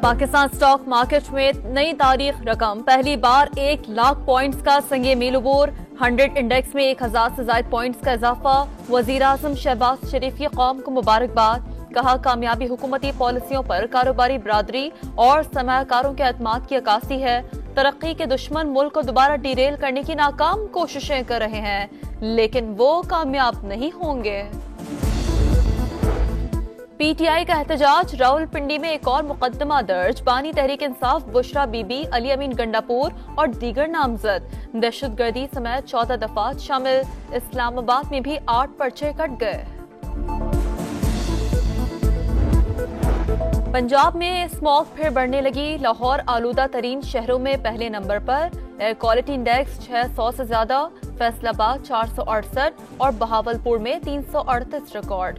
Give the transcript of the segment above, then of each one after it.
Pakistan stock market में नई तारीख रकम, पहली बार 1 लाख पॉइंट्स का संगे मील अबूर। 100 इंडेक्स में 1000 से ज्यादा पॉइंट्स का इजाफा। वजीर आजम शहबाज शरीफ की कौम को मुबारकबाद। कहा, कामयाबी हुकूमती पॉलिसियों पर कारोबारी बरादरी और सरमायाकारों के एतमाद की अक्कासी है। तरक्की के दुश्मन मुल्क को दोबारा डीरेल करने की नाकाम कोशिशें कर रहे हैं, लेकिन वो कामयाब नहीं होंगे। पीटीआई का एहतजाज, रावलपिंडी में एक और मुकदमा दर्ज। बानी तहरीक इंसाफ बुशरा बीबी, अली अमीन गंडापुर और दीगर नामजद। दहशतगर्दी समेत 14 दफात शामिल। इस्लामाबाद में भी 8 पर्चे कट गए। पंजाब में स्मॉग फिर बढ़ने लगी। लाहौर आलूदा तरीन शहरों में पहले नंबर पर। एयर क्वालिटी इंडेक्स 600 से ज्यादा। फैसलाबाद 468 और बहावलपुर में 338 रिकॉर्ड।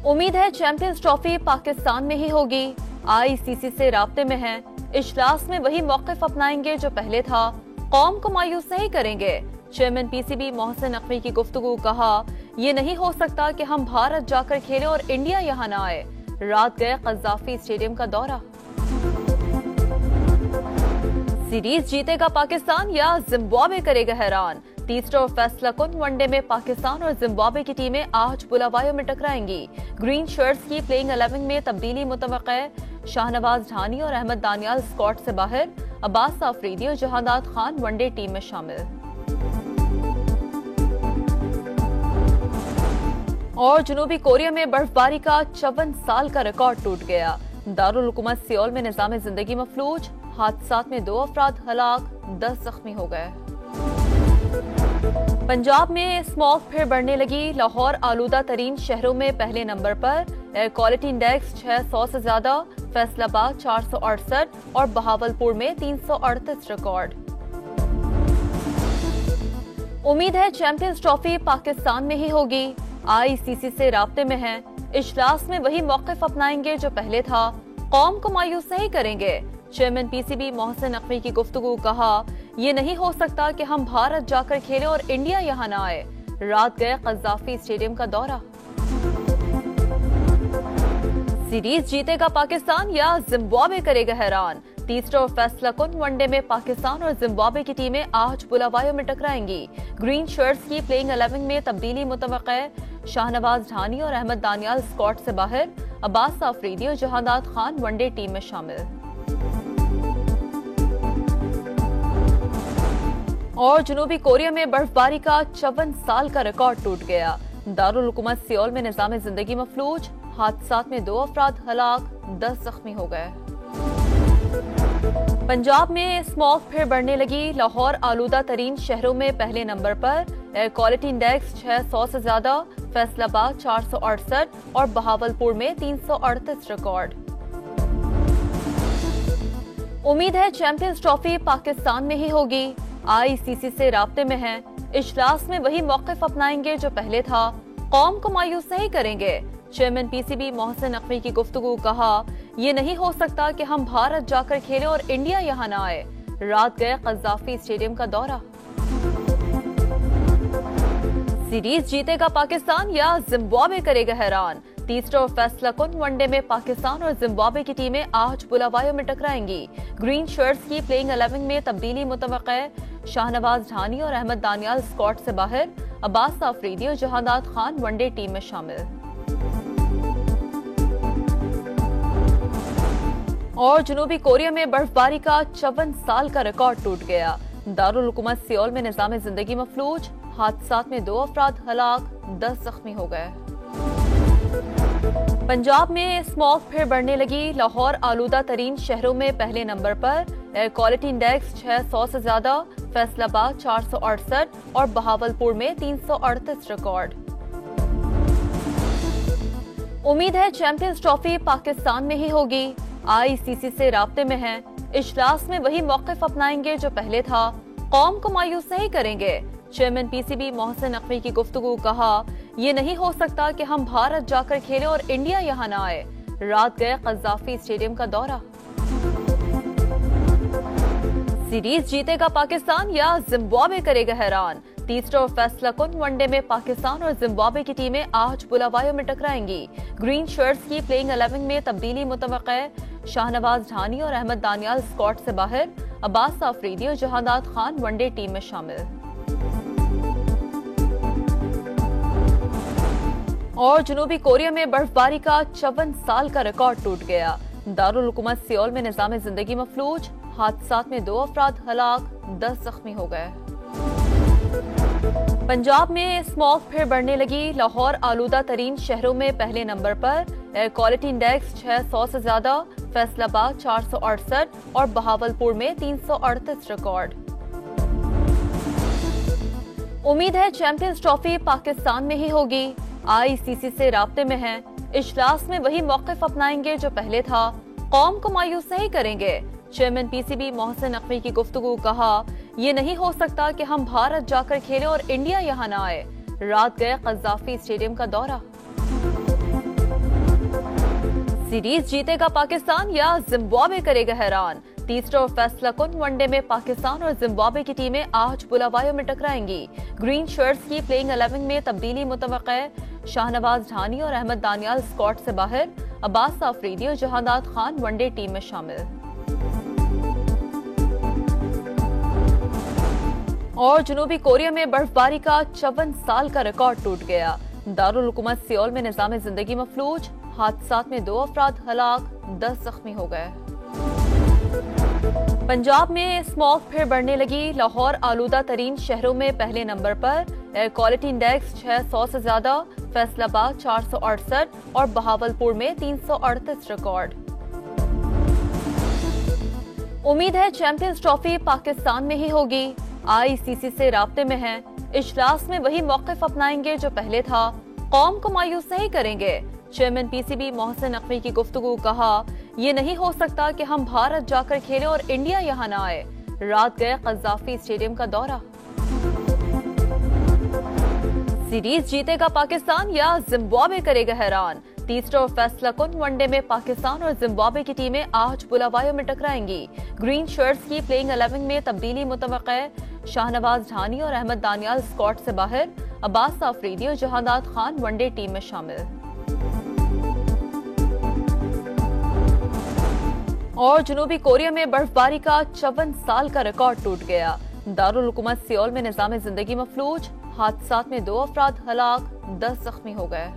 उम्मीद है चैंपियंस ट्रॉफी पाकिस्तान में ही होगी। आईसीसी से राब्ते में है। इजलास में वही मौक़िफ़ अपनाएंगे जो पहले था। कौम को मायूस नहीं करेंगे। चेयरमैन पीसीबी मोहसिन नकवी की गुफ्तगू। कहा, ये नहीं हो सकता कि हम भारत जाकर खेलें और इंडिया यहाँ न आए। रात गए कज़ाफी स्टेडियम का दौरा। सीरीज जीतेगा पाकिस्तान या जिम्बाब्वे करेगा हैरान। तीसरा और फैसला कुन वनडे में पाकिस्तान और जिम्बाब्वे की टीमें आज बुलावायो में टकराएंगी। ग्रीन शर्ट्स की प्लेइंग 11 में तब्दीली मुतवक्किह। शाहनवाज ढानी और अहमद दानियाल स्क्वाड से बाहर। अब्बास आफरीदी और जहानात खान वनडे टीम में शामिल। और जनूबी कोरिया में बर्फबारी का 54 साल का रिकॉर्ड टूट गया। दारुल हुकूमत सियोल में निज़ाम जिंदगी मफलूज। हादसात में 2 अफराद हलाक, 10 जख्मी हो गए। पंजाब में स्मॉग फिर बढ़ने लगी। लाहौर आलूदा तरीन शहरों में पहले नंबर पर। एयर क्वालिटी इंडेक्स 600 से ज्यादा। फैसलाबाद 468 और बहावलपुर में 338 रिकॉर्ड। उम्मीद है चैंपियंस ट्रॉफी पाकिस्तान में ही होगी। आईसीसी से राब्ते में है। इजलास में वही मौक़िफ़ अपनाएंगे जो पहले था। कौम को मायूस नहीं करेंगे। चेयरमैन पीसीबी मोहसिन नकवी की गुफ्तगू। कहा, ये नहीं हो सकता कि हम भारत जाकर खेलें और इंडिया यहाँ न आए। रात गए कज़ाफी स्टेडियम का दौरा। सीरीज जीतेगा पाकिस्तान या जिम्बाब्वे करेगा हैरान। तीसरा और फैसला कुन वनडे में पाकिस्तान और जिम्बाब्वे की टीमें आज बुलावायो में टकराएंगी। ग्रीन शर्ट्स की प्लेइंग 11 में तब्दीली मुतवक्किह। शाहनवाज ढानी और अहमद दानियाल स्क्वाड से बाहर। अब्बास आफरीदी और जहानात खान वनडे टीम में शामिल। और जनूबी कोरिया में बर्फबारी का 54 साल का रिकॉर्ड टूट गया। दारुल हुकूमत सियोल में निज़ाम जिंदगी मफलूज। हादसात में 2 अफराद हलाक, 10 जख्मी हो गए। पंजाब में स्मॉग फिर बढ़ने लगी। लाहौर आलूदा तरीन शहरों में पहले नंबर पर। एयर क्वालिटी इंडेक्स 600 से ज्यादा। फैसलाबाद 468 और बहावलपुर में 338 रिकॉर्ड। उम्मीद है चैंपियंस ट्रॉफी पाकिस्तान में ही होगी। आईसीसी से राब्ते में है। इजलास में वही मौक़िफ़ अपनाएंगे जो पहले था। कौम को मायूस नहीं करेंगे। चेयरमैन पीसीबी मोहसिन नकवी की गुफ्तगू। कहा, ये नहीं हो सकता कि हम भारत जाकर खेलें और इंडिया यहाँ न आए। रात गए कज़ाफी स्टेडियम का दौरा। सीरीज जीतेगा पाकिस्तान या जिम्बाब्वे करेगा हैरान। तीसरा और फैसला कुन वनडे में पाकिस्तान और जिम्बाब्वे की टीमें आज बुलावायो में टकराएंगी। ग्रीन शर्ट्स की प्लेइंग 11 में तब्दीली मुतवक्किह। शाहनवाज ढानी और अहमद दानियाल स्क्वाड से बाहर। अब्बास आफरीदी और जहानात खान वनडे टीम में शामिल। और जनूबी कोरिया में बर्फबारी का 54 साल का रिकॉर्ड टूट गया। दारुल हुकूमत सियोल में निज़ाम जिंदगी मफलूज। हादसात में 2 अफराद हलाक, 10 जख्मी हो गए। पंजाब में स्मॉग फिर बढ़ने लगी। लाहौर आलूदा तरीन शहरों में पहले नंबर पर। एयर क्वालिटी इंडेक्स 600 से ज्यादा। फैसलाबाद 468 और बहावलपुर में 338 रिकॉर्ड। उम्मीद है चैंपियंस ट्रॉफी पाकिस्तान में ही होगी। आईसीसी से राब्ते में है। इजलास में वही मौक़िफ़ अपनाएंगे जो पहले था। कौम को मायूस नहीं करेंगे। चेयरमैन पीसीबी मोहसिन नकवी की गुफ्तगू। कहा, ये नहीं हो सकता कि हम भारत जाकर खेलें और इंडिया यहाँ न आए। रात गए कज़ाफी स्टेडियम का दौरा। सीरीज जीतेगा पाकिस्तान या जिम्बाब्वे करेगा हैरान। तीसरा और फैसला कुन वनडे में पाकिस्तान और जिम्बाब्वे की टीमें आज बुलावायो में टकराएंगी। ग्रीन शर्ट्स की प्लेइंग 11 में तब्दीली मुतवक्के। शाहनवाज ढानी और अहमद दानियाल स्क्वाड से बाहर। अब्बास आफरीदी और जहादात खान वनडे टीम में शामिल। और जनूबी कोरिया में बर्फबारी का 54 साल का रिकॉर्ड टूट गया। दारुल हुकूमत सियोल में निजाम जिंदगी मफलूज। हादसात में 2 अफराद हलाक, 10 जख्मी हो गए। पंजाब में स्मॉग फिर बढ़ने लगी। लाहौर आलूदा तरीन शहरों में पहले नंबर पर। एयर क्वालिटी इंडेक्स 600 से ज्यादा। फैसलाबाद 468 और बहावलपुर में 338 रिकॉर्ड। उम्मीद है चैंपियंस ट्रॉफी पाकिस्तान में ही होगी। आईसीसी से राब्ते में है। इजलास में वही मौक़िफ़ अपनाएंगे जो पहले था। कौम को मायूस नहीं करेंगे। चेयरमैन पीसीबी मोहसिन नकवी की गुफ्तगू। कहा, ये नहीं हो सकता कि हम भारत जाकर खेलें और इंडिया यहाँ न आए। रात गए कज़ाफी स्टेडियम का दौरा। सीरीज जीतेगा पाकिस्तान या जिम्बाब्वे करेगा हैरान। तीसरा और फैसला कुन वनडे में पाकिस्तान और जिम्बाब्वे की टीमें आज बुलावायो में टकराएंगी। ग्रीन शर्ट्स की प्लेइंग 11 में तब्दीली मुतवक्के। शाहनवाज ढानी और अहमद दानियाल स्क्वाड से बाहर। अब्बास आफरीदी और जहादात खान वनडे टीम में शामिल। और जनूबी कोरिया में बर्फबारी का 54 साल का रिकॉर्ड टूट गया। दारुल हुकूमत सियोल में निजाम जिंदगी मफलूज। हादसात में 2 अफराद हलाक, 10 जख्मी हो गए। पंजाब में स्मॉग फिर बढ़ने लगी। लाहौर आलूदा तरीन शहरों में पहले नंबर पर। एयर क्वालिटी इंडेक्स 600 से ज्यादा। फैसलाबाद 468 और बहावलपुर में 338 रिकॉर्ड। उम्मीद है चैंपियंस ट्रॉफी पाकिस्तान में ही होगी। आईसीसी से राब्ते में है। इजलास में वही मौक़िफ़ अपनाएंगे जो पहले था। कौम को मायूस नहीं करेंगे। चेयरमैन पीसीबी मोहसिन नकवी की गुफ्तगू। कहा, ये नहीं हो सकता कि हम भारत जाकर खेलें और इंडिया यहाँ न आए। रात गए कज़ाफी स्टेडियम का दौरा। सीरीज जीतेगा पाकिस्तान या जिम्बाब्वे करेगा हैरान। तीसरा और फैसला कुन वनडे में पाकिस्तान और जिम्बाब्वे की टीमें आज बुलावायो में टकराएंगी। ग्रीन शर्ट्स की प्लेइंग 11 में तब्दीली मुतवक्के। शाहनवाज ढानी और अहमद दानियाल स्क्वाड से बाहर। अब्बास आफरीदी और जहादात खान वनडे टीम में शामिल। और जनूबी कोरिया में बर्फबारी का 54 साल का रिकॉर्ड टूट गया। दारुल हुकूमत सियोल में निजाम जिंदगी मफलूज। हादसात में 2 अफराद हलाक, 10 जख्मी हो गए।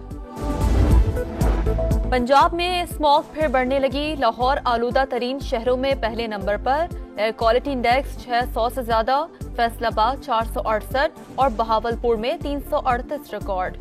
पंजाब में स्मॉग फिर बढ़ने लगी। लाहौर आलूदा तरीन शहरों में पहले नंबर पर। एयर क्वालिटी इंडेक्स 600 से ज्यादा। फैसलाबाद 468 और बहावलपुर में 338 रिकॉर्ड।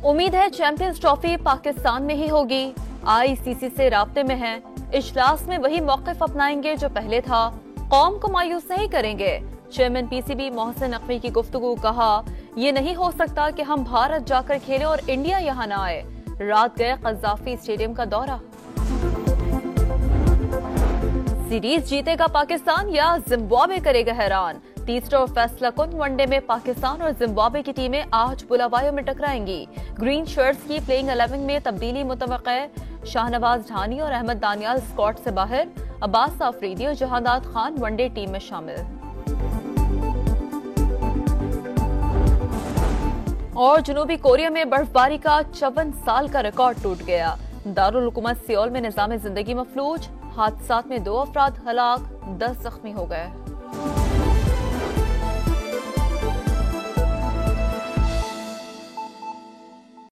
उम्मीद है चैंपियंस ट्रॉफी पाकिस्तान में ही होगी। आईसीसी से राब्ते में है। इजलास में वही मौक़िफ़ अपनाएंगे जो पहले था। कौम को मायूस नहीं करेंगे। चेयरमैन पीसीबी मोहसिन नकवी की गुफ्तगू। कहा, ये नहीं हो सकता कि हम भारत जाकर खेलें और इंडिया यहाँ न आए। रात गए कज़ाफी स्टेडियम का दौरा। सीरीज जीतेगा पाकिस्तान या जिम्बाब्वे करेगा हैरान। तीसरा और फैसला कुन वनडे में पाकिस्तान और जिम्बाब्वे की टीमें आज बुलावायो में टकराएंगी। ग्रीन शर्ट्स की प्लेइंग 11 में तब्दीली मुतवक्के। शाहनवाज ढानी और अहमद दानियाल स्क्वाड से बाहर। अब्बास आफरीदी और जहादात खान वनडे टीम में शामिल। और जनूबी कोरिया में बर्फबारी का 54 साल का रिकॉर्ड टूट गया। दारुल हुकूमत सियोल में निजाम जिंदगी मफलूज। हादसात में 2 अफराद हलाक, 10 जख्मी हो गए।